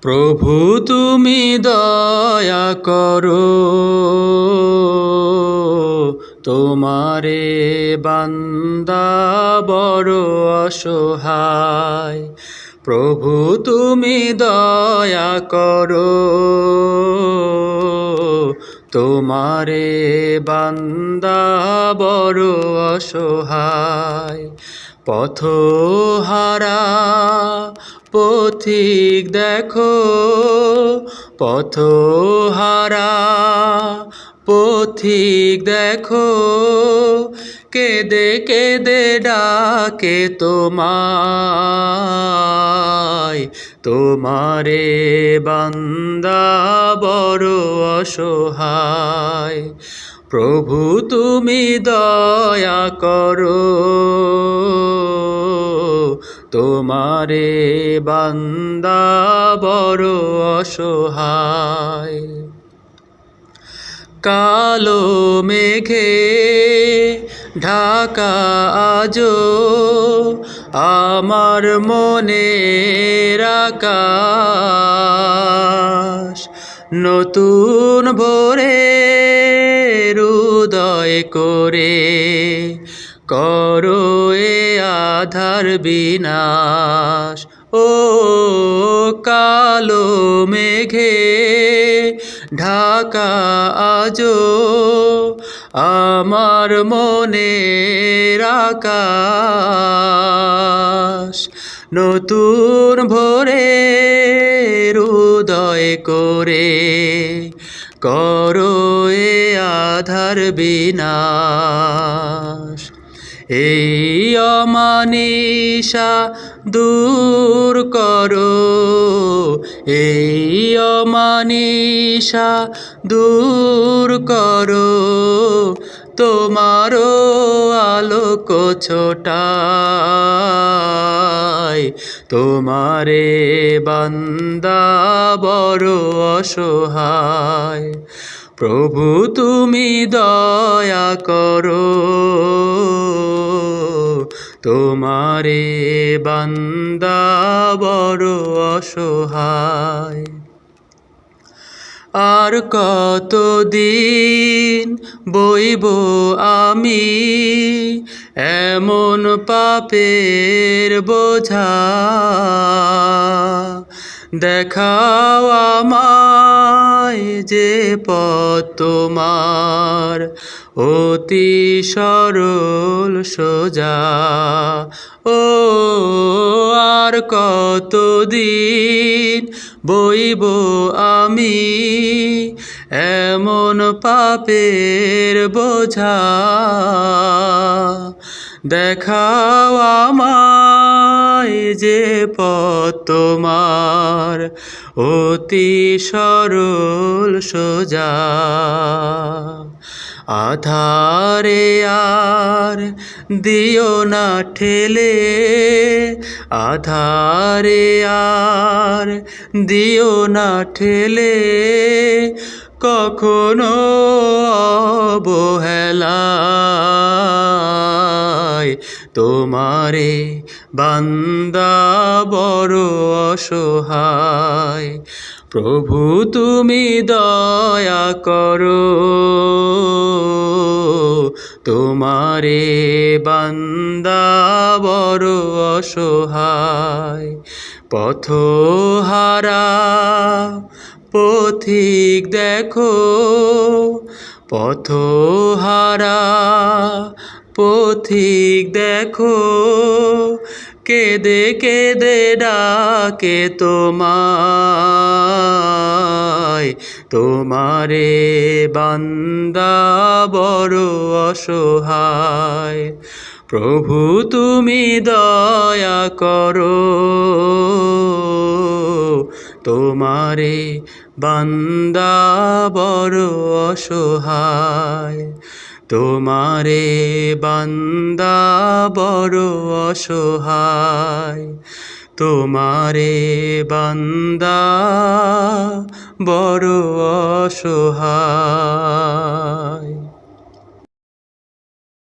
প্রভু তুমি দয়া করো, তোমারে বান্দা বড় অসহায়। প্রভু তুমি দয়া করো, তোমারে বান্দা বড় অসহায়। পথহারা পথিক দেখো, পথহারা পথিক দেখো, কেঁদে কেঁদে ডাকে তোমায়। তোমারে বান্দা বড় অসহায়। প্রভু তুমি দয়া করো, তোমারে বান্দা বড় অসহায়। কালো মেঘে ঢাকা আজো আমার মনের আকাশ, নতুন ভোরে হৃদয় করে করো এ আধার বিনাশ। ও কালো মেঘে ঢাকা আজো আমার মনের আকাশ, নতুন ভোরে হৃদয় করে করো এ আধার বিনাশ। এই অমানিশা দূর করো, এই অমানিশা দূর করো, তোমারও আলোক ছোটায়। তোমারে বান্দা বড় অসহায়। প্রভু তুমি দয়া করো, তোমারে বান্দা বড় অসহায়। আর কতদিন বইব আমি এমন পাপের বোঝা, দেখাও আমায় যে পথ তোমার অতি সরল সোজা। ও আর কতদিন বইব আমি এমন পাপের বোঝা, দেখাও আমায় যে পথ তোমার অতি সরল সোজা। আধারে আর দিও না ঠেলে, আধারে আর দিও না ঠেলে, কখনো অবহেলায়। তোমারে বান্দা বড় অসহায়। প্রভু তুমি দয়া করো, তোমারে বান্দা বড় অসহায়। পথহারা পথিক দেখো, পথহারা পথিক দেখো, কেঁদে কেঁদে ডাকে তোমায়। তোমারে বান্দা বড় অসহায়। প্রভু তুমি দয়া করো, তোমারে বান্দা বড় অসহায়। তোমারে বান্দা বড় অসহায়। তোমারে বান্দা বড় অসহায়।